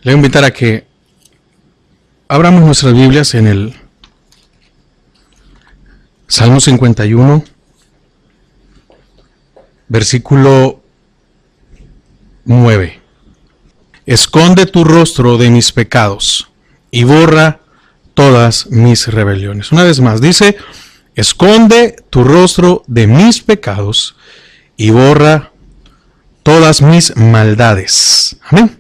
Le voy a invitar a que abramos nuestras Biblias en el Salmo 51, versículo 9. Esconde tu rostro de mis pecados y borra todas mis rebeliones. Una vez más, dice, esconde tu rostro de mis pecados y borra todas mis maldades. Amén.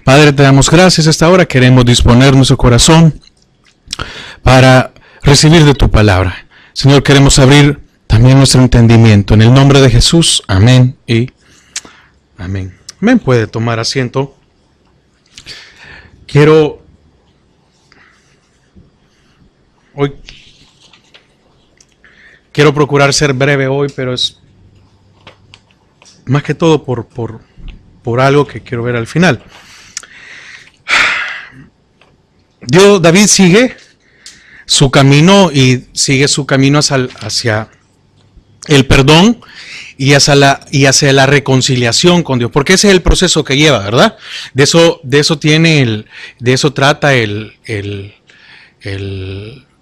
Padre, te damos gracias a esta hora. Queremos disponer nuestro corazón para recibir de tu palabra. Señor, queremos abrir también nuestro entendimiento. En el nombre de Jesús, amén y amén. Amén. Puede tomar asiento. Quiero procurar ser breve hoy, pero es más que todo por algo que quiero ver al final. David sigue su camino hacia el perdón y hacia la reconciliación con Dios, porque ese es el proceso que lleva, ¿verdad? De eso trata el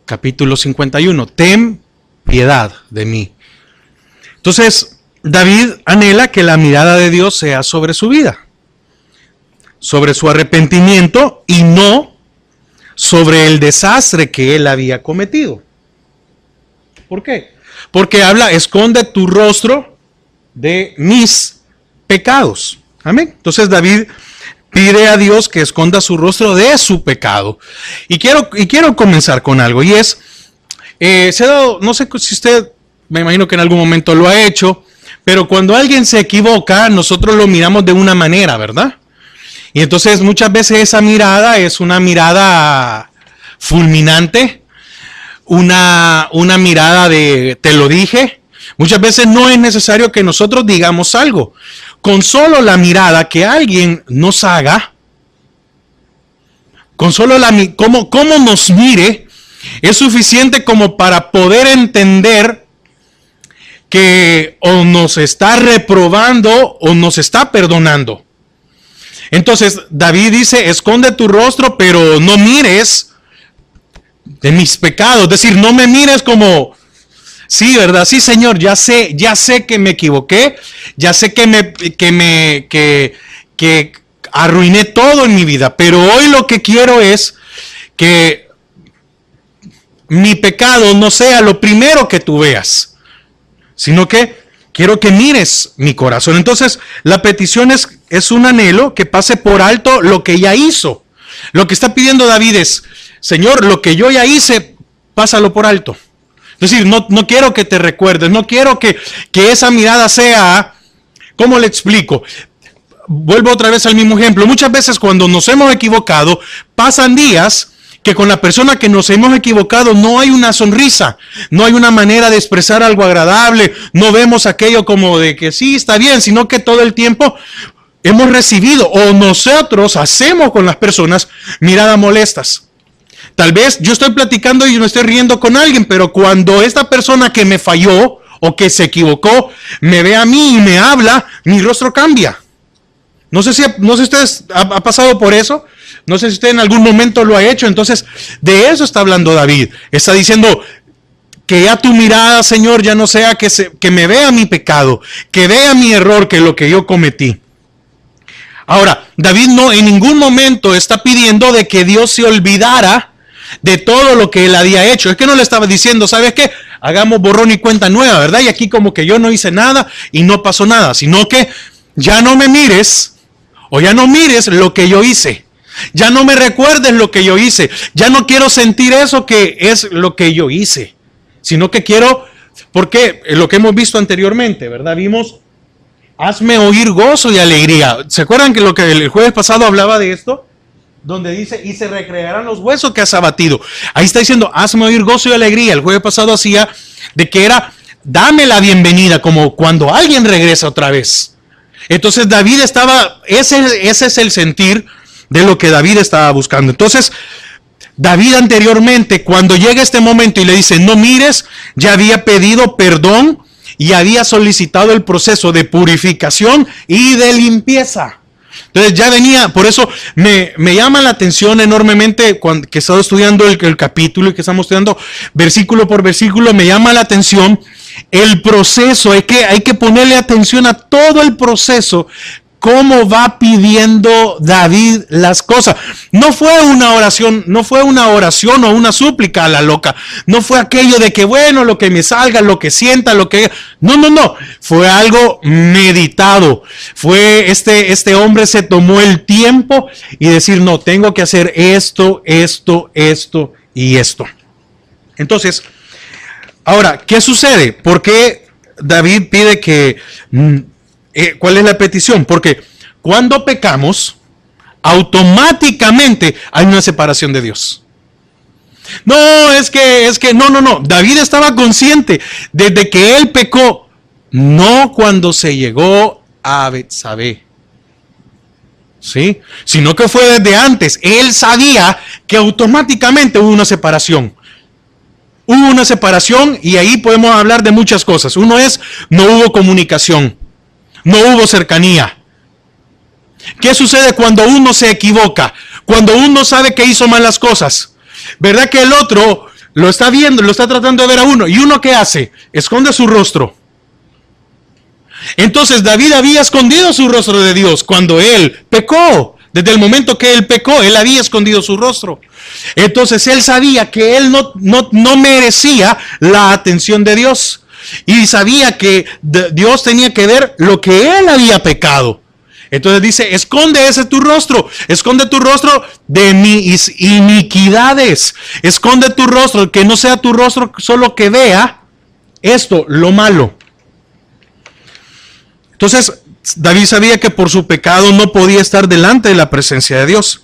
capítulo 51. Ten piedad de mí. Entonces, David anhela que la mirada de Dios sea sobre su vida, sobre su arrepentimiento y no sobre el desastre que él había cometido. ¿Por qué? Porque habla, esconde tu rostro de mis pecados. Amén. Entonces David pide a Dios que esconda su rostro de su pecado. Y quiero comenzar con algo, y es, no sé si usted, me imagino que en algún momento lo ha hecho, pero cuando alguien se equivoca, nosotros lo miramos de una manera, ¿verdad? Y entonces muchas veces esa mirada es una mirada fulminante, una mirada de te lo dije. Muchas veces no es necesario que nosotros digamos algo. Con solo la mirada que alguien nos haga, con solo cómo nos mire, es suficiente como para poder entender que o nos está reprobando o nos está perdonando. Entonces David dice, esconde tu rostro, pero no mires de mis pecados. Es decir, no me mires como, sí, ¿verdad? Sí, Señor, ya sé que me equivoqué, ya sé que arruiné todo en mi vida, pero hoy lo que quiero es que mi pecado no sea lo primero que tú veas, sino que quiero que mires mi corazón. Entonces, la petición es un anhelo que pase por alto lo que ya hizo. Lo que está pidiendo David es, Señor, lo que yo ya hice, pásalo por alto. Es decir, no quiero que te recuerdes, no quiero que esa mirada sea, ¿cómo le explico? Vuelvo otra vez al mismo ejemplo. Muchas veces cuando nos hemos equivocado, pasan días que con la persona que nos hemos equivocado no hay una sonrisa, no hay una manera de expresar algo agradable, no vemos aquello como de que sí, está bien, sino que todo el tiempo hemos recibido o nosotros hacemos con las personas miradas molestas. Tal vez yo estoy platicando y me estoy riendo con alguien, pero cuando esta persona que me falló o que se equivocó me ve a mí y me habla, mi rostro cambia. No sé si usted ha pasado por eso. No sé si usted en algún momento lo ha hecho. Entonces, de eso está hablando David. Está diciendo que ya tu mirada, Señor, ya no sea que me vea mi pecado, que vea mi error, que lo que yo cometí. Ahora, David no en ningún momento está pidiendo de que Dios se olvidara de todo lo que él había hecho. Es que no le estaba diciendo, ¿sabes qué? Hagamos borrón y cuenta nueva, ¿verdad? Y aquí como que yo no hice nada y no pasó nada, sino que ya no me mires o ya no mires lo que yo hice. Ya no me recuerdes lo que yo hice. Ya no quiero sentir eso que es lo que yo hice. Sino que quiero, porque lo que hemos visto anteriormente, ¿verdad? Vimos, hazme oír gozo y alegría. ¿Se acuerdan que lo que el jueves pasado hablaba de esto? Donde dice, y se recrearán los huesos que has abatido. Ahí está diciendo, hazme oír gozo y alegría. El jueves pasado hacía de que era, dame la bienvenida, como cuando alguien regresa otra vez. Entonces David estaba, ese es el sentir de lo que David estaba buscando. Entonces, David anteriormente, cuando llega este momento y le dice, no mires, ya había pedido perdón y había solicitado el proceso de purificación y de limpieza. Entonces ya venía, por eso me llama la atención enormemente cuando que he estado estudiando el capítulo y que estamos estudiando versículo por versículo, me llama la atención el proceso. Hay que ponerle atención a todo el proceso, cómo va pidiendo David las cosas. No fue una oración o una súplica a la loca. No fue aquello de que bueno, lo que me salga, lo que sienta, lo que... No. Fue algo meditado. Fue este hombre se tomó el tiempo y decir, no, tengo que hacer esto y esto. Entonces, ahora, ¿qué sucede? ¿Por qué David pide que... ¿cuál es la petición? Porque cuando pecamos, automáticamente hay una separación de Dios. No, es que, no. David estaba consciente desde que él pecó, no cuando se llegó a Betsabé, ¿sí? Sino que fue desde antes. Él sabía que automáticamente hubo una separación. Hubo una separación y ahí podemos hablar de muchas cosas. Uno es, no hubo comunicación. No hubo cercanía. ¿Qué sucede cuando uno se equivoca? Cuando uno sabe que hizo malas cosas. ¿Verdad que el otro lo está viendo, lo está tratando de ver a uno? ¿Y uno qué hace? Esconde su rostro. Entonces David había escondido su rostro de Dios cuando él pecó. Desde el momento que él pecó, él había escondido su rostro. Entonces él sabía que él no merecía la atención de Dios. Y sabía que Dios tenía que ver lo que él había pecado. Entonces dice, esconde tu rostro de mis iniquidades. Esconde tu rostro, que no sea tu rostro solo que vea esto, lo malo. Entonces David sabía que por su pecado no podía estar delante de la presencia de Dios.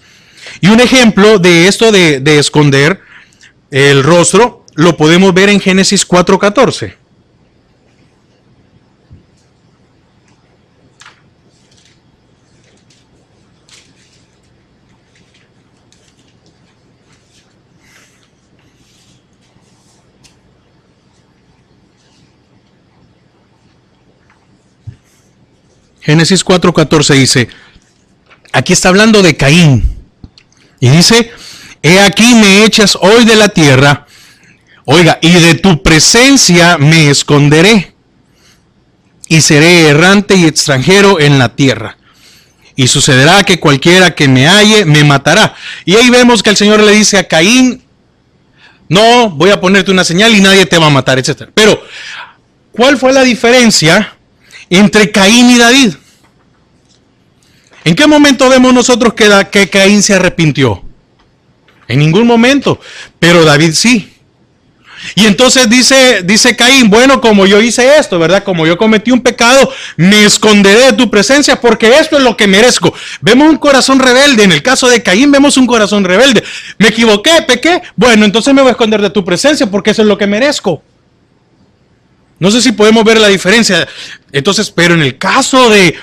Y un ejemplo de esto de esconder el rostro lo podemos ver en Génesis 4:14. Génesis 4:14 dice, aquí está hablando de Caín, y dice, he aquí me echas hoy de la tierra, oiga, y de tu presencia me esconderé, y seré errante y extranjero en la tierra, y sucederá que cualquiera que me halle me matará. Y ahí vemos que el Señor le dice a Caín, no, voy a ponerte una señal y nadie te va a matar, etc. Pero, ¿cuál fue la diferencia entre Caín y David? ¿En qué momento vemos nosotros que Caín se arrepintió? En ningún momento, pero David sí. Y entonces dice Caín, bueno, como yo hice esto, ¿verdad? Como yo cometí un pecado, me esconderé de tu presencia porque esto es lo que merezco. Vemos un corazón rebelde. En el caso de Caín vemos un corazón rebelde. Me equivoqué, pequé. Bueno, entonces me voy a esconder de tu presencia porque eso es lo que merezco. No sé si podemos ver la diferencia. Entonces, pero en el caso de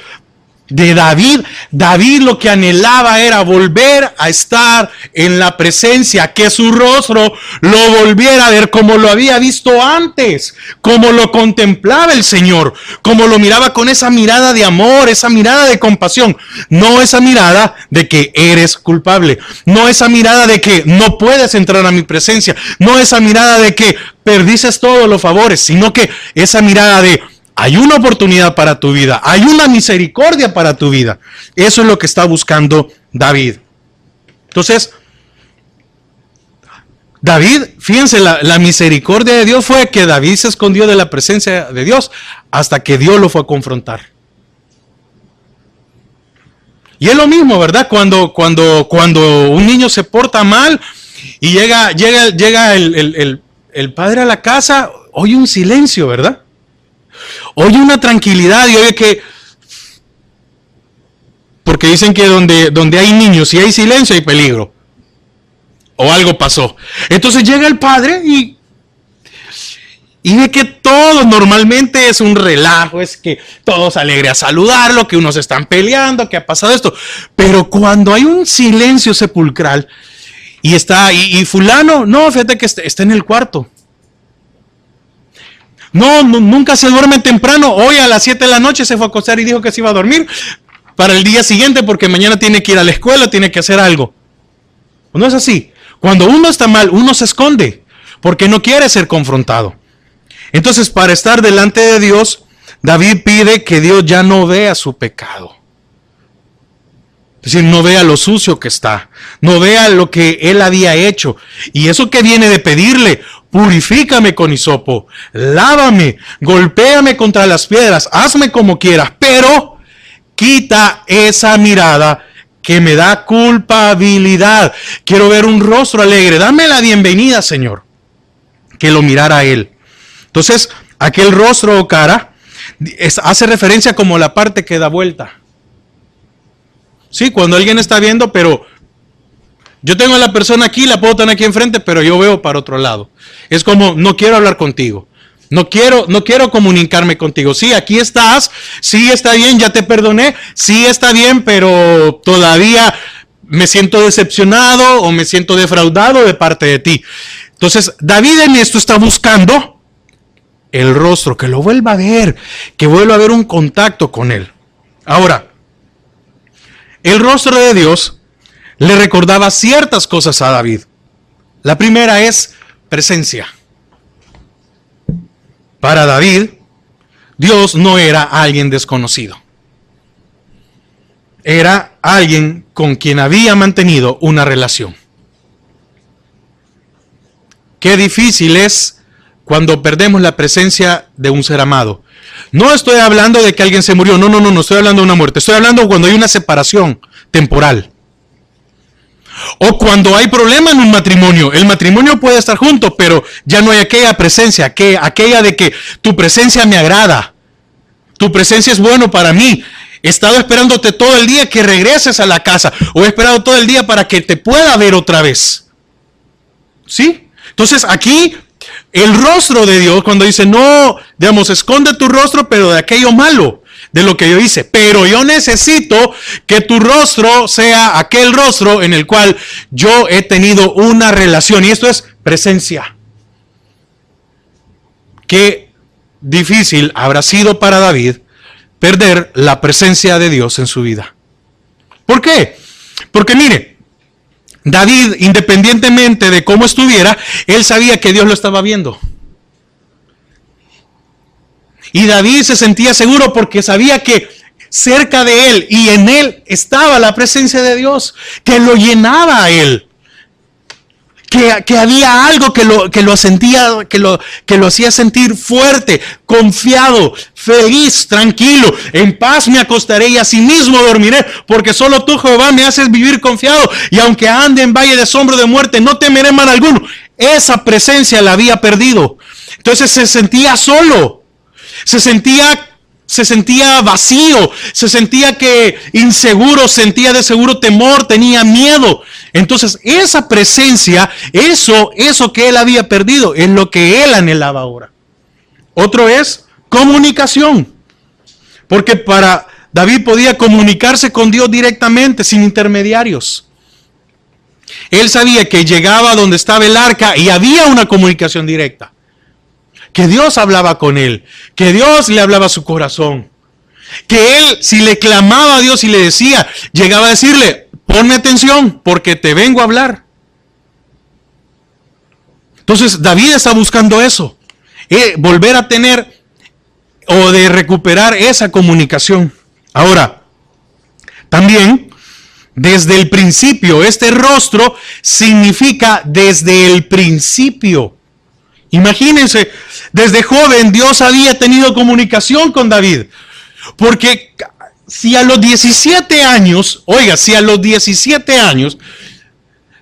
David lo que anhelaba era volver a estar en la presencia, que su rostro lo volviera a ver como lo había visto antes, como lo contemplaba el Señor, como lo miraba con esa mirada de amor, esa mirada de compasión, no esa mirada de que eres culpable, no esa mirada de que no puedes entrar a mi presencia, no esa mirada de que perdices todos los favores, sino que esa mirada de hay una oportunidad para tu vida, hay una misericordia para tu vida. Eso es lo que está buscando David. Entonces, David, fíjense, la misericordia de Dios fue que David se escondió de la presencia de Dios hasta que Dios lo fue a confrontar. Y es lo mismo, ¿verdad? Cuando un niño se porta mal y llega el padre a la casa, oye un silencio, ¿verdad? Oye una tranquilidad y oye que, porque dicen que donde hay niños, si hay silencio hay peligro, o algo pasó. Entonces llega el padre y ve que todo normalmente es un relajo, es que todos alegres a saludarlo, que unos están peleando, que ha pasado esto. Pero cuando hay un silencio sepulcral y fulano, no, fíjate que está en el cuarto. No, nunca se duerme temprano. Hoy a las 7 de la noche se fue a acostar y dijo que se iba a dormir. para el día siguiente porque mañana tiene que ir a la escuela, tiene que hacer algo. No es así. Cuando uno está mal, uno se esconde porque no quiere ser confrontado. Entonces, para estar delante de Dios, David pide que Dios ya no vea su pecado. Es decir, no vea lo sucio que está, no vea lo que él había hecho. Y eso que viene de pedirle, purifícame con hisopo, lávame, golpéame contra las piedras, hazme como quieras, pero quita esa mirada que me da culpabilidad. Quiero ver un rostro alegre, dame la bienvenida, Señor, que lo mirara a él. Entonces, aquel rostro o cara hace referencia como la parte que da vuelta. Sí, cuando alguien está viendo, pero yo tengo a la persona aquí, la puedo tener aquí enfrente, pero yo veo para otro lado. Es como, no quiero hablar contigo. No quiero comunicarme contigo. Sí, aquí estás. Sí, está bien, ya te perdoné. Sí, está bien, pero todavía me siento decepcionado o me siento defraudado de parte de ti. Entonces, David en esto está buscando el rostro, que lo vuelva a ver, que vuelva a haber un contacto con él. Ahora, el rostro de Dios le recordaba ciertas cosas a David. La primera es presencia. Para David, Dios no era alguien desconocido. Era alguien con quien había mantenido una relación. Qué difícil es cuando perdemos la presencia de un ser amado. No estoy hablando de que alguien se murió, no estoy hablando de una muerte. Estoy hablando cuando hay una separación temporal. O cuando hay problema en un matrimonio. El matrimonio puede estar junto, pero ya no hay aquella presencia, aquella de que tu presencia me agrada. Tu presencia es bueno para mí. He estado esperándote todo el día que regreses a la casa. O he esperado todo el día para que te pueda ver otra vez. ¿Sí? Entonces aquí el rostro de Dios, cuando dice, no, digamos, esconde tu rostro, pero de aquello malo, de lo que yo hice. Pero yo necesito que tu rostro sea aquel rostro en el cual yo he tenido una relación. Y esto es presencia. Qué difícil habrá sido para David perder la presencia de Dios en su vida. ¿Por qué? Porque mire, David, independientemente de cómo estuviera, él sabía que Dios lo estaba viendo. Y David se sentía seguro porque sabía que cerca de él y en él estaba la presencia de Dios, que lo llenaba a él. Que había algo que lo hacía sentir fuerte, confiado, feliz, tranquilo. En paz me acostaré y asimismo dormiré, porque solo tú, Jehová, me haces vivir confiado. Y aunque ande en valle de sombra de muerte, no temeré mal alguno. Esa presencia la había perdido. Entonces se sentía solo, se sentía vacío, se sentía que inseguro, sentía de seguro temor, tenía miedo. Entonces esa presencia, eso que él había perdido, es lo que él anhelaba ahora. Otro es comunicación, porque para David podía comunicarse con Dios directamente, sin intermediarios. Él sabía que llegaba donde estaba el arca y había una comunicación directa. Que Dios hablaba con él, que Dios le hablaba a su corazón, que él, si le clamaba a Dios y le decía, llegaba a decirle, ponme atención porque te vengo a hablar. Entonces David está buscando eso, volver a tener o de recuperar esa comunicación. Ahora, también, desde el principio, este rostro significa desde el principio. Imagínense, desde joven Dios había tenido comunicación con David. Porque si a los 17 años,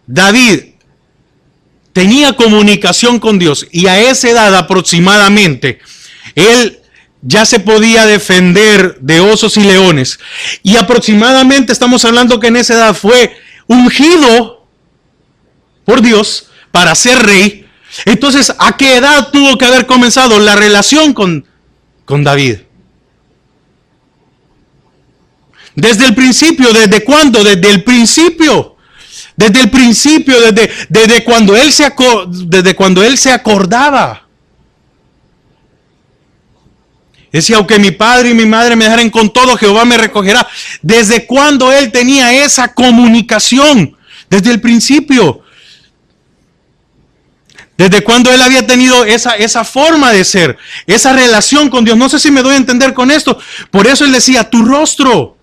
David tenía comunicación con Dios y a esa edad aproximadamente, él ya se podía defender de osos y leones. Y aproximadamente estamos hablando que en esa edad fue ungido por Dios para ser rey. Entonces, ¿a qué edad tuvo que haber comenzado la relación con David? Desde el principio. ¿Desde cuándo? Desde el principio. Desde el principio, desde cuando él se acordaba. Decía, aunque mi padre y mi madre me dejaren, con todo Jehová me recogerá. ¿Desde cuándo él tenía esa comunicación? Desde el principio. ¿Desde cuándo él había tenido esa forma de ser? Esa relación con Dios. No sé si me doy a entender con esto. Por eso él decía, tu rostro.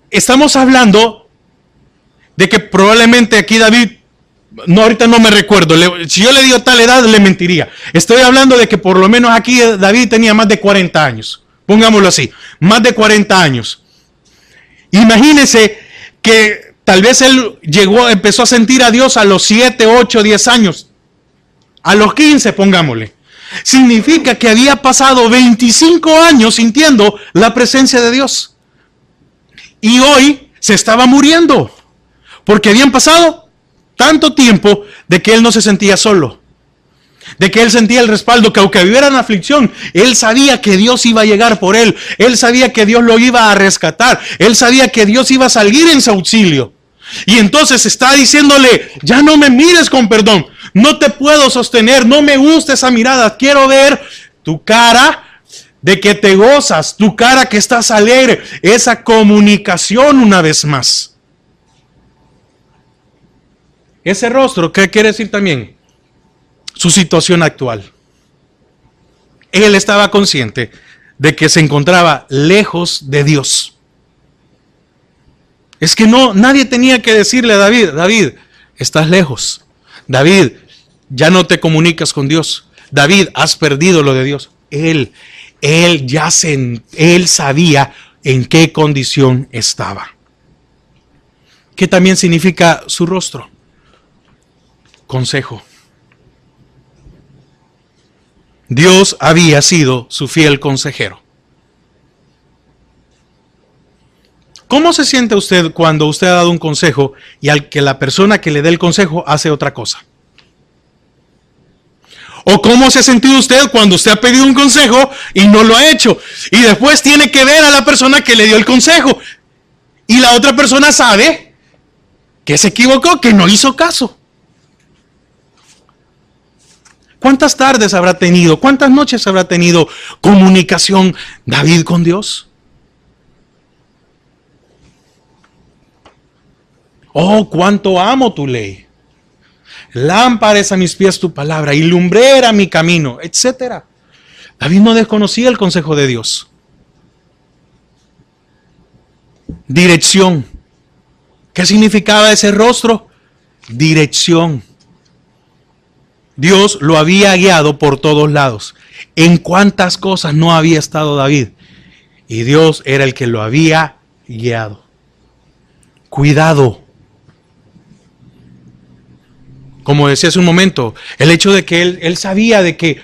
Estamos hablando de que probablemente aquí David, no, ahorita no me recuerdo, si yo le digo tal edad le mentiría. Estoy hablando de que por lo menos aquí David tenía más de 40 años. Pongámoslo así, más de 40 años. Imagínense que tal vez él empezó a sentir a Dios a los 7, 8, 10 años. A los 15, pongámosle. Significa que había pasado 25 años sintiendo la presencia de Dios. Y hoy se estaba muriendo. Porque habían pasado tanto tiempo de que él no se sentía solo. De que él sentía el respaldo, que aunque viviera en aflicción, él sabía que Dios iba a llegar por él. Él sabía que Dios lo iba a rescatar. Él sabía que Dios iba a salir en su auxilio. Y entonces está diciéndole, ya no me mires con perdón. No te puedo sostener, no me gusta esa mirada. Quiero ver tu cara de que te gozas, tu cara que estás alegre. Esa comunicación una vez más. Ese rostro, ¿qué quiere decir también? Su situación actual. Él estaba consciente de que se encontraba lejos de Dios. Es que nadie tenía que decirle a David, David, estás lejos. David, ya no te comunicas con Dios. David, has perdido lo de Dios. Él sabía en qué condición estaba. ¿Qué también significa su rostro? Consejo. Dios había sido su fiel consejero. ¿Cómo se siente usted cuando usted ha dado un consejo y al que la persona que le dé el consejo hace otra cosa? ¿O cómo se ha sentido usted cuando usted ha pedido un consejo y no lo ha hecho? Y después tiene que ver a la persona que le dio el consejo. Y la otra persona sabe que se equivocó, que no hizo caso. ¿Cuántas tardes habrá tenido? ¿Cuántas noches habrá tenido comunicación David con Dios? Oh, cuánto amo tu ley. Lámpara es a mis pies tu palabra y lumbrera mi camino, etc. David no desconocía el consejo de Dios. Dirección. ¿Qué significaba ese rostro? Dirección. Dios lo había guiado por todos lados. ¿En cuántas cosas no había estado David? Y Dios era el que lo había guiado. Cuidado. Como decía hace un momento, el hecho de que él sabía de que,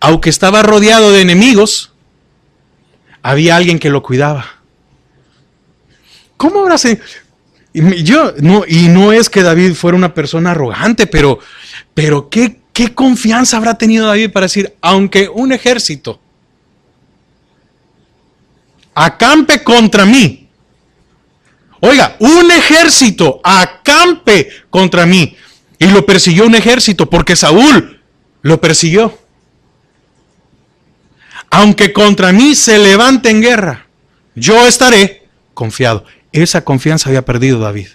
aunque estaba rodeado de enemigos, había alguien que lo cuidaba. ¿Cómo habrá sido? Y no es que David fuera una persona arrogante, pero ¿qué confianza habrá tenido David para decir, aunque un ejército acampe contra mí? Oiga, un ejército acampe contra mí. Y lo persiguió un ejército porque Saúl lo persiguió. Aunque contra mí se levante en guerra, yo estaré confiado. Esa confianza había perdido David.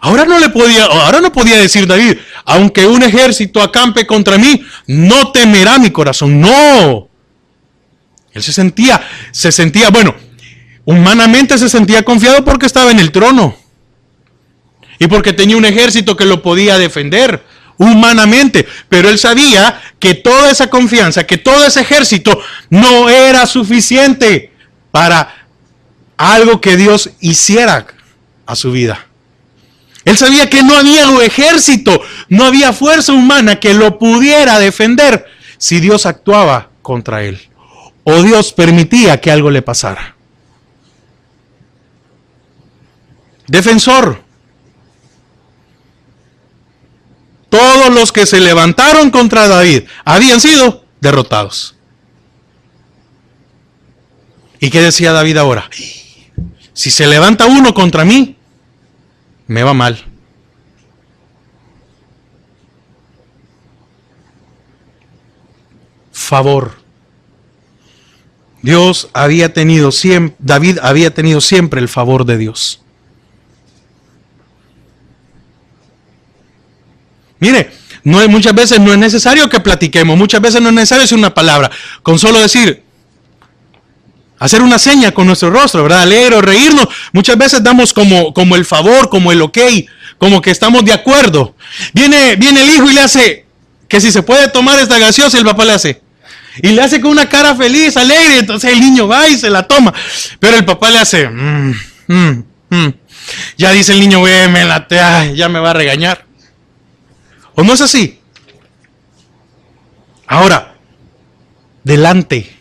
Ahora no podía decir David, aunque un ejército acampe contra mí, no temerá mi corazón. No. Él se sentía, bueno, humanamente se sentía confiado porque estaba en el trono. Y porque tenía un ejército que lo podía defender humanamente. Pero él sabía que toda esa confianza, que todo ese ejército no era suficiente para algo que Dios hiciera a su vida. Él sabía que no había un ejército, no había fuerza humana que lo pudiera defender si Dios actuaba contra él. O Dios permitía que algo le pasara. Defensor. Todos los que se levantaron contra David habían sido derrotados. ¿Y qué decía David ahora? Si se levanta uno contra mí, me va mal. favor. David había tenido siempre el favor de Dios. Mire, muchas veces no es necesario que platiquemos, muchas veces no es necesario decir una palabra, con solo decir, hacer una seña con nuestro rostro, ¿verdad? Alegre o reírnos, muchas veces damos como el favor, como el ok, como que estamos de acuerdo. Viene el hijo y le hace, que si se puede tomar esta gaseosa, el papá le hace. Y le hace con una cara feliz, alegre, entonces el niño va y se la toma. Pero el papá le hace, ya dice el niño, ya me va a regañar. ¿O no es así? Ahora, delante.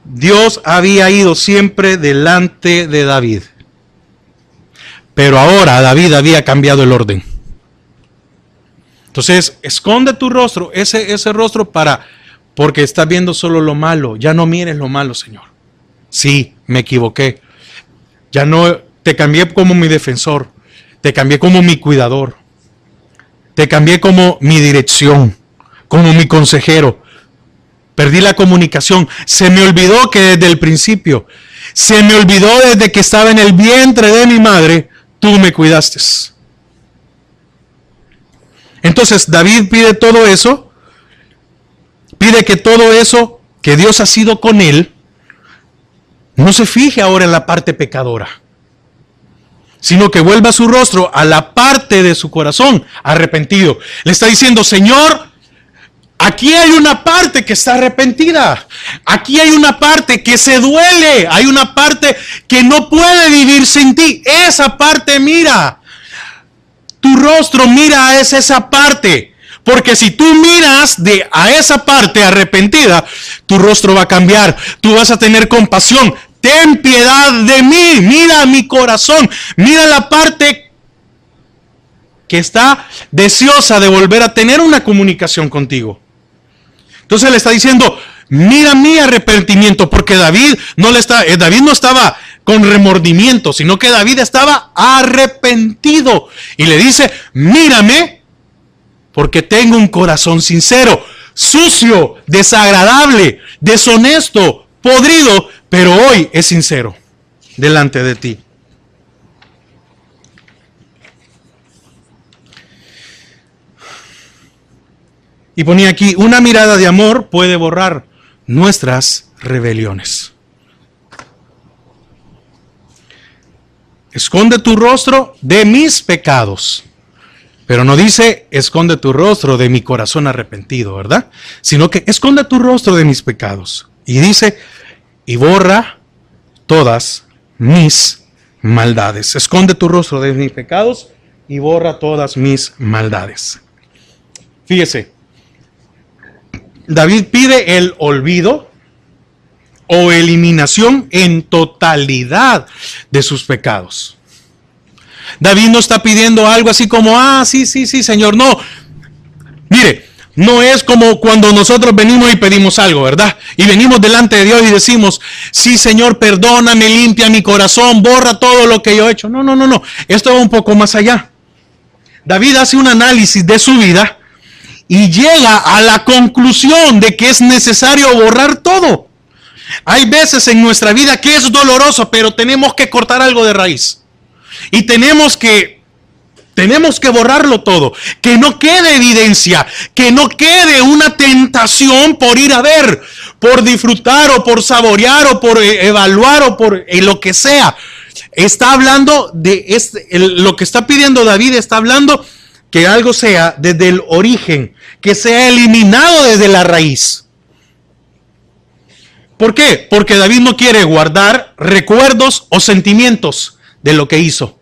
Dios había ido siempre delante de David. Pero ahora David había cambiado el orden. Entonces, esconde tu rostro, ese rostro porque estás viendo solo lo malo. Ya no mires lo malo, Señor. Sí, me equivoqué. Ya no, te cambié como mi defensor. Te cambié como mi cuidador. Te cambié como mi dirección, como mi consejero. Perdí la comunicación. Se me olvidó que desde el principio, se me olvidó desde que estaba en el vientre de mi madre, tú me cuidaste. Entonces David pide todo eso, pide que todo eso que Dios ha sido con él, no se fije ahora en la parte pecadora, sino que vuelva su rostro a la parte de su corazón arrepentido. Le está diciendo, Señor, aquí hay una parte que está arrepentida. Aquí hay una parte que se duele. Hay una parte que no puede vivir sin ti. Esa parte mira. Tu rostro mira a esa parte. Porque si tú miras a esa parte arrepentida, tu rostro va a cambiar. Tú vas a tener compasión. Ten piedad de mí. Mira mi corazón. Mira la parte que está deseosa de volver a tener una comunicación contigo. Entonces le está diciendo, mira mi arrepentimiento, porque David no estaba con remordimiento, sino que David estaba arrepentido. Y le dice, mírame, porque tengo un corazón sincero, sucio, desagradable, deshonesto, podrido, pero hoy es sincero delante de ti. Y ponía aquí, una mirada de amor puede borrar nuestras rebeliones. Esconde tu rostro de mis pecados. Pero no dice, esconde tu rostro de mi corazón arrepentido, ¿verdad? Sino que esconde tu rostro de mis pecados. Y dice, y borra todas mis maldades. Esconde tu rostro de mis pecados y borra todas mis maldades. Fíjese, David pide el olvido o eliminación en totalidad de sus pecados. David no está pidiendo algo así como, sí, Señor, no. Mire, no es como cuando nosotros venimos y pedimos algo, ¿verdad? Y venimos delante de Dios y decimos, sí, Señor, perdóname, limpia mi corazón, borra todo lo que yo he hecho. No. Esto va un poco más allá. David hace un análisis de su vida y llega a la conclusión de que es necesario borrar todo. Hay veces en nuestra vida que es doloroso, pero tenemos que cortar algo de raíz. Y tenemos que borrarlo todo. Que no quede evidencia, que no quede una tentación por ir a ver, por disfrutar o por saborear o por evaluar o por lo que sea. Está hablando de lo que está pidiendo David, está hablando que algo sea desde el origen, que sea eliminado desde la raíz. ¿Por qué? Porque David no quiere guardar recuerdos o sentimientos de lo que hizo.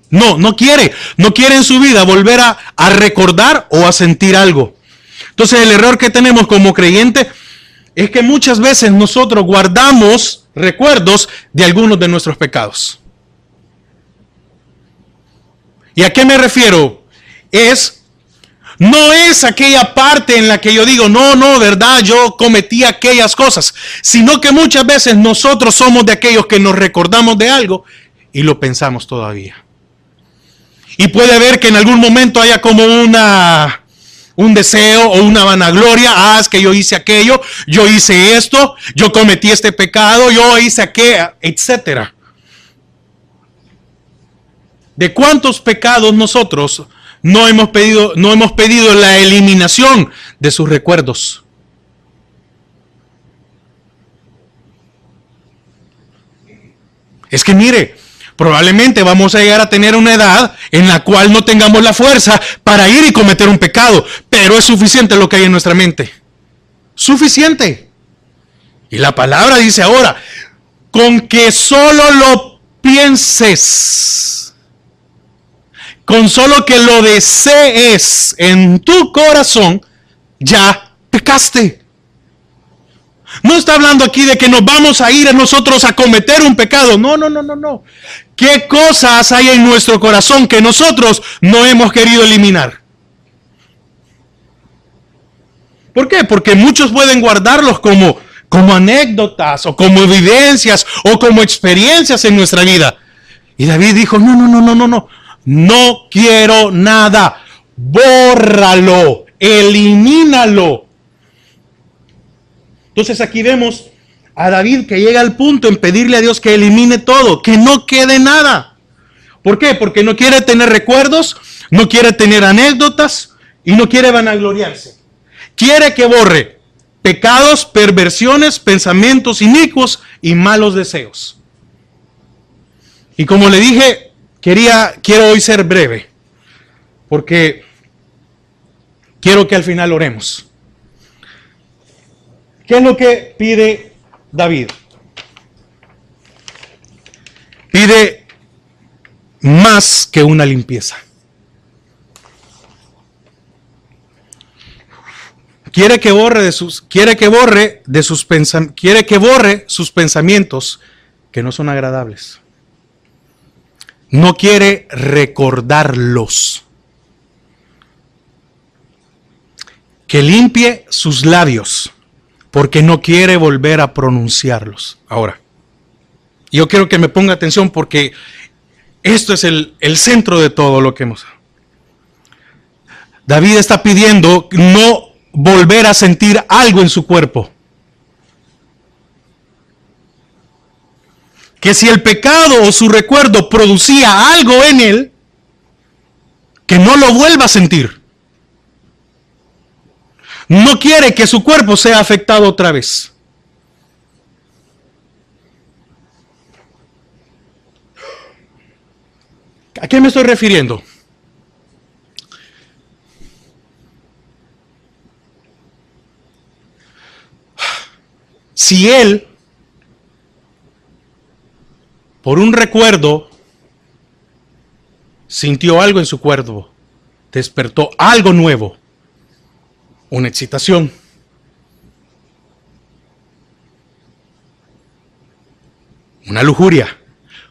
No quiere en su vida volver a recordar o a sentir algo. Entonces el error que tenemos como creyente es que muchas veces nosotros guardamos recuerdos de algunos de nuestros pecados. ¿Y a qué me refiero? No es aquella parte en la que yo digo, no, verdad, yo cometí aquellas cosas, sino que muchas veces nosotros somos de aquellos que nos recordamos de algo y lo pensamos todavía. Y puede haber que en algún momento haya como un deseo o una vanagloria. Ah, es que yo hice aquello, yo hice esto, yo cometí este pecado, yo hice aquello, etcétera. ¿De cuántos pecados nosotros no hemos pedido la eliminación de sus recuerdos? Es que mire, probablemente vamos a llegar a tener una edad en la cual no tengamos la fuerza para ir y cometer un pecado, pero es suficiente lo que hay en nuestra mente. Suficiente. Y la palabra dice ahora, con que solo lo pienses, con solo que lo desees en tu corazón, ya pecaste. No está hablando aquí de que nos vamos a ir a nosotros a cometer un pecado. No. ¿Qué cosas hay en nuestro corazón que nosotros no hemos querido eliminar? ¿Por qué? Porque muchos pueden guardarlos como anécdotas o como evidencias o como experiencias en nuestra vida. Y David dijo, no. No quiero nada. Bórralo. Elimínalo. Entonces aquí vemos a David que llega al punto en pedirle a Dios que elimine todo, que no quede nada. ¿Por qué? Porque no quiere tener recuerdos, no quiere tener anécdotas y no quiere vanagloriarse. Quiere que borre pecados, perversiones, pensamientos inicuos y malos deseos. Y como le dije, quiero hoy ser breve, porque quiero que al final oremos. ¿Qué es lo que pide David? Pide más que una limpieza. Quiere que borre sus pensamientos que no son agradables. No quiere recordarlos. Que limpie sus labios, porque no quiere volver a pronunciarlos. Ahora, yo quiero que me ponga atención porque esto es el centro de todo lo que hemos. David está pidiendo no volver a sentir algo en su cuerpo. Que si el pecado o su recuerdo producía algo en él, que no lo vuelva a sentir. No quiere que su cuerpo sea afectado otra vez. ¿A qué me estoy refiriendo? Si él, por un recuerdo, sintió algo en su cuerpo, despertó algo nuevo, una excitación, una lujuria,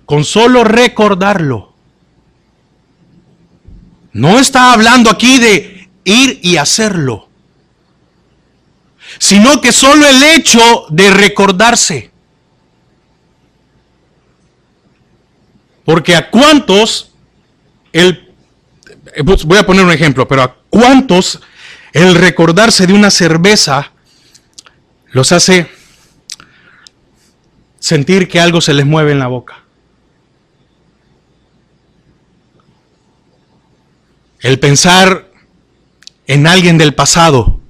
con solo recordarlo. No está hablando aquí de ir y hacerlo, sino que solo el hecho de recordarse. Porque a cuántos, voy a poner un ejemplo, pero a cuántos el recordarse de una cerveza los hace sentir que algo se les mueve en la boca. El pensar en alguien del pasado,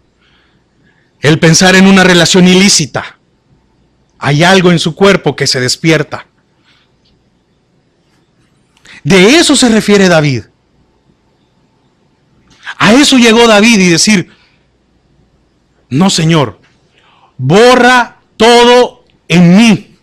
el pensar en una relación ilícita, hay algo en su cuerpo que se despierta. De eso se refiere David. A eso llegó David y decir, no Señor, borra todo en mí.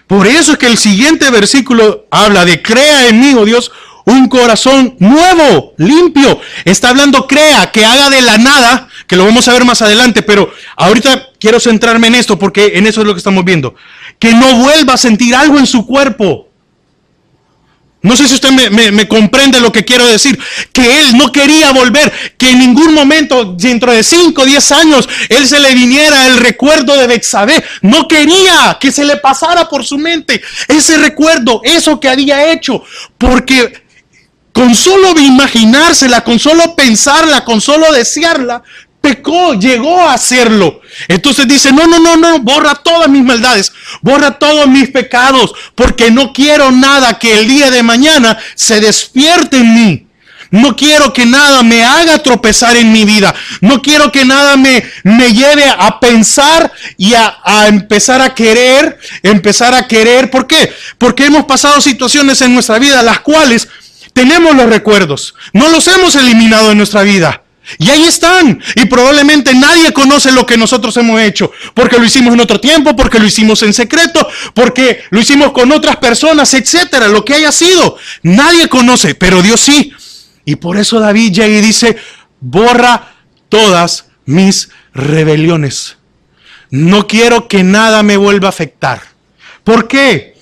Por eso es que el siguiente versículo habla de crea en mí, oh Dios, un corazón nuevo, limpio. Está hablando crea, que haga de la nada, que lo vamos a ver más adelante, pero ahorita quiero centrarme en esto porque en eso es lo que estamos viendo. Que no vuelva a sentir algo en su cuerpo. No sé si usted me comprende lo que quiero decir, que él no quería volver, que en ningún momento, dentro de 5 o 10 años, él se le viniera el recuerdo de Betsabé. No quería que se le pasara por su mente ese recuerdo, eso que había hecho, porque con solo imaginársela, con solo pensarla, con solo desearla, pecó, llegó a hacerlo. Entonces dice, no, borra todas mis maldades, borra todos mis pecados, porque no quiero nada que el día de mañana se despierte en mí. No quiero que nada me haga tropezar en mi vida. No quiero que nada me lleve a pensar y a empezar a querer. ¿Por qué? Porque hemos pasado situaciones en nuestra vida las cuales tenemos los recuerdos. No los hemos eliminado de nuestra vida. Y ahí están. Y probablemente nadie conoce lo que nosotros hemos hecho. Porque lo hicimos en otro tiempo, porque lo hicimos en secreto, porque lo hicimos con otras personas, etcétera. Lo que haya sido. Nadie conoce, pero Dios sí. Y por eso David llega y dice, borra todas mis rebeliones. No quiero que nada me vuelva a afectar. ¿Por qué?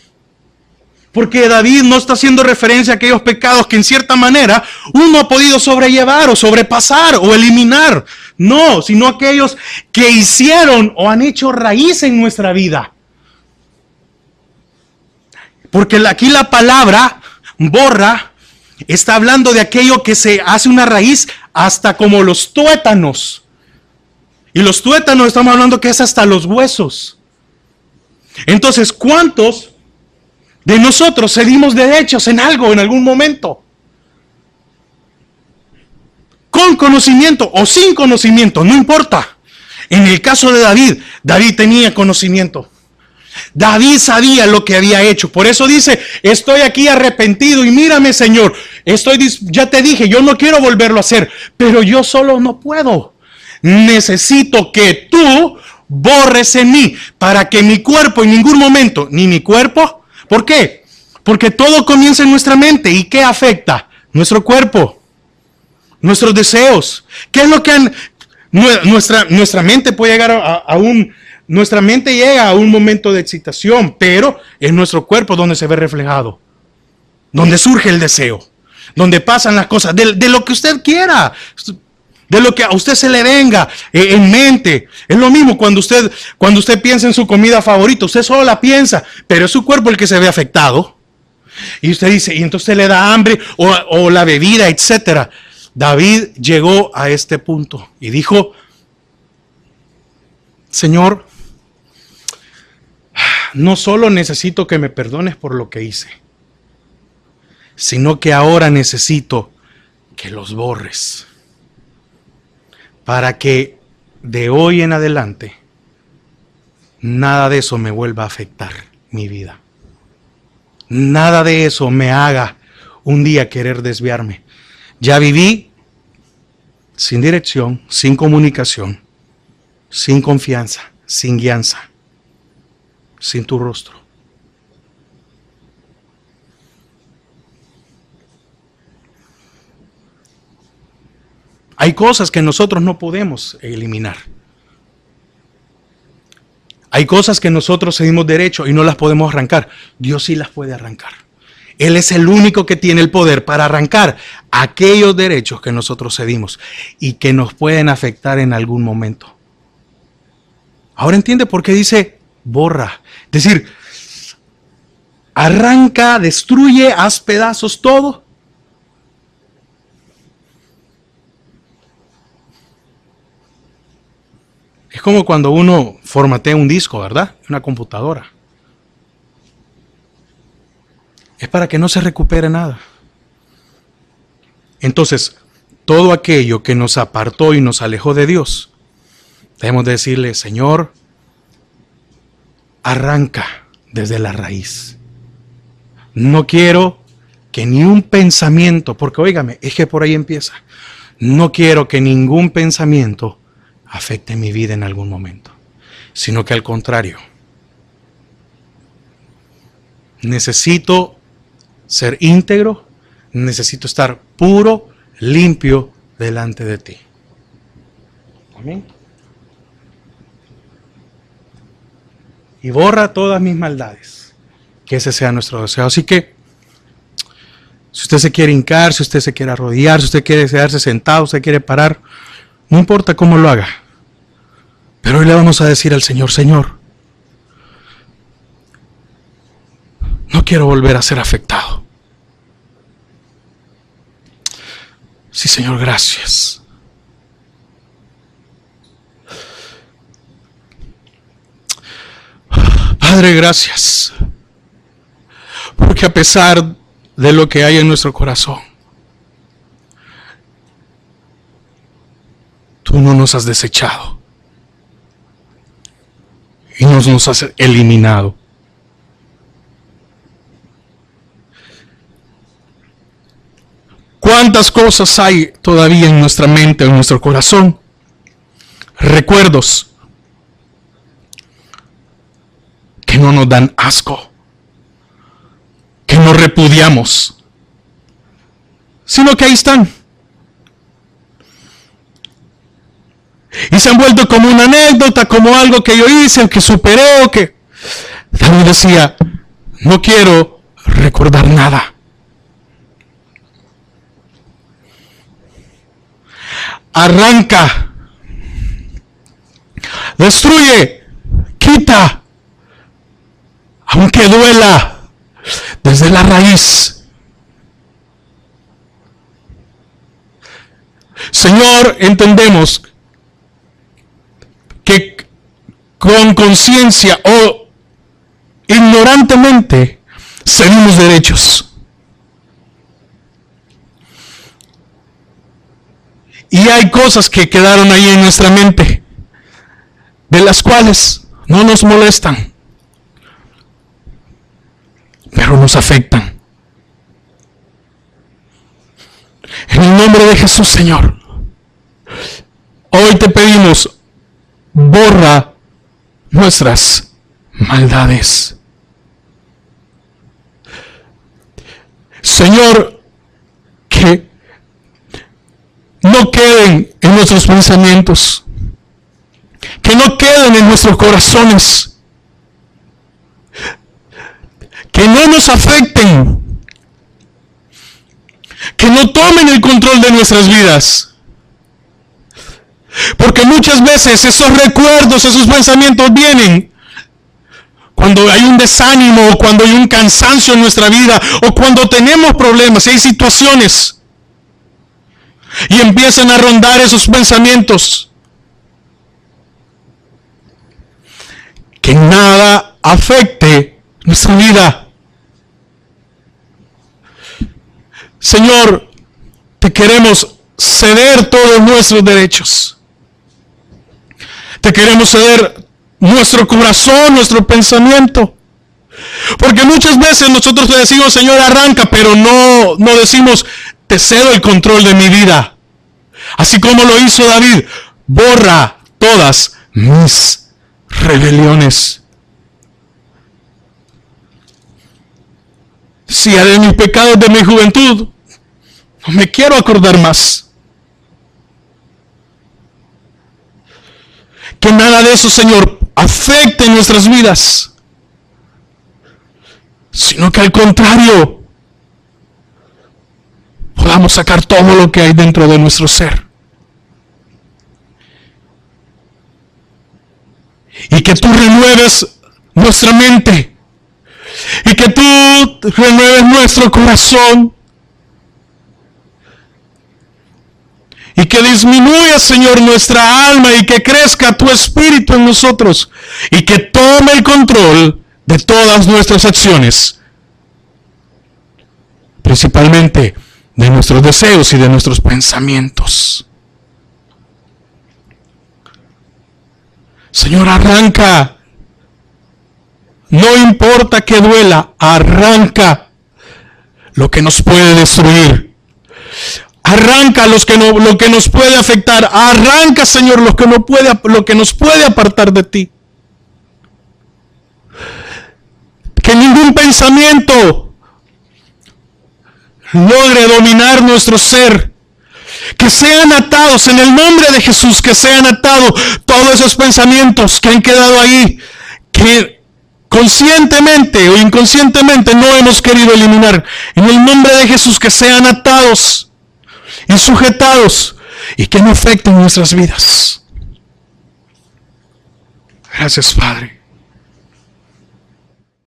Porque David no está haciendo referencia a aquellos pecados que en cierta manera uno ha podido sobrellevar o sobrepasar o eliminar. No, sino aquellos que hicieron o han hecho raíz en nuestra vida. Porque aquí la palabra borra está hablando de aquello que se hace una raíz hasta como los tuétanos. Y los tuétanos estamos hablando que es hasta los huesos. Entonces, ¿cuántos de nosotros cedimos derechos en algo en algún momento? Con conocimiento o sin conocimiento, no importa. En el caso de David, David tenía conocimiento. David sabía lo que había hecho. Por eso dice, estoy aquí arrepentido y mírame, Señor. Ya te dije, yo no quiero volverlo a hacer, pero yo solo no puedo. Necesito que tú borres en mí para que mi cuerpo en ningún momento, ni mi cuerpo. ¿Por qué? Porque todo comienza en nuestra mente. ¿Y qué afecta? Nuestro cuerpo, nuestros deseos. ¿Qué es lo que nuestra mente puede llegar Nuestra mente llega a un momento de excitación, pero es nuestro cuerpo donde se ve reflejado, donde surge el deseo, donde pasan las cosas, de lo que usted quiera, de lo que a usted se le venga en mente. Es lo mismo cuando usted piensa en su comida favorita, usted solo la piensa, pero es su cuerpo el que se ve afectado. Y usted dice, y entonces le da hambre o la bebida, etcétera. David llegó a este punto y dijo, Señor, no solo necesito que me perdones por lo que hice, sino que ahora necesito que los borres para que de hoy en adelante nada de eso me vuelva a afectar mi vida. Nada de eso me haga un día querer desviarme. Ya viví sin dirección, sin comunicación, sin confianza, sin guianza, sin tu rostro. Hay cosas que nosotros no podemos eliminar. Hay cosas que nosotros cedimos derecho y no las podemos arrancar. Dios sí las puede arrancar. Él es el único que tiene el poder para arrancar aquellos derechos que nosotros cedimos y que nos pueden afectar en algún momento. Ahora entiende por qué dice borra. Es decir, arranca, destruye, haz pedazos todo. Es como cuando uno formatea un disco, ¿verdad? Una computadora. Es para que no se recupere nada. Entonces, todo aquello que nos apartó y nos alejó de Dios, debemos decirle, Señor, arranca desde la raíz. No quiero que ni un pensamiento, porque óigame, es que por ahí empieza. No quiero que ningún pensamiento afecte mi vida en algún momento, sino que al contrario, necesito ser íntegro, necesito estar puro, limpio delante de ti. Amén. Y borra todas mis maldades. Que ese sea nuestro deseo. Así que, si usted se quiere hincar, si usted se quiere arrodillar, si usted quiere quedarse sentado, si usted quiere parar, no importa cómo lo haga. Pero hoy le vamos a decir al Señor, Señor, no quiero volver a ser afectado. Sí, Señor, gracias. Padre, gracias. Porque a pesar de lo que hay en nuestro corazón, tú no nos has desechado y no nos has eliminado. ¿Cuántas cosas hay todavía en nuestra mente, en nuestro corazón? Recuerdos que no nos dan asco, que no repudiamos, sino que ahí están. Y se han vuelto como una anécdota, como algo que yo hice, que superé, o que... David decía, no quiero recordar nada. Arranca, destruye, quita, aunque duela, desde la raíz. Señor, entendemos que con conciencia o ignorantemente cedimos derechos. Y hay cosas que quedaron ahí en nuestra mente, de las cuales no nos molestan, pero nos afectan. En el nombre de Jesús, Señor, hoy te pedimos, borra nuestras maldades. Señor, que no queden en nuestros pensamientos, que no queden en nuestros corazones, que no nos afecten, que no tomen el control de nuestras vidas. Porque muchas veces esos recuerdos, esos pensamientos vienen cuando hay un desánimo, o cuando hay un cansancio en nuestra vida, o cuando tenemos problemas, y hay situaciones. Y empiezan a rondar esos pensamientos. Que nada afecte nuestra vida. Señor, te queremos ceder todos nuestros derechos. Te queremos ceder nuestro corazón, nuestro pensamiento. Porque muchas veces nosotros le decimos, Señor, arranca, pero no decimos, te cedo el control de mi vida. Así como lo hizo David, borra todas mis rebeliones. Si haré mis pecados de mi juventud, no me quiero acordar más. Que nada de eso, Señor, afecte nuestras vidas, sino que al contrario, podamos sacar todo lo que hay dentro de nuestro ser. Y que tú renueves nuestra mente. Y que tú renueves nuestro corazón. Y que disminuya, Señor, nuestra alma y que crezca tu espíritu en nosotros. Y que tome el control de todas nuestras acciones. Principalmente de nuestros deseos y de nuestros pensamientos. Señor, arranca. No importa que duela, arranca lo que nos puede destruir. Arranca lo que nos puede afectar. Arranca, Señor, lo que nos puede apartar de ti. Que ningún pensamiento logre dominar nuestro ser. Que sean atados en el nombre de Jesús, que sean atados todos esos pensamientos que han quedado ahí, que conscientemente o inconscientemente no hemos querido eliminar. En el nombre de Jesús, que sean atados y sujetados y que no afecten nuestras vidas. Gracias, Padre.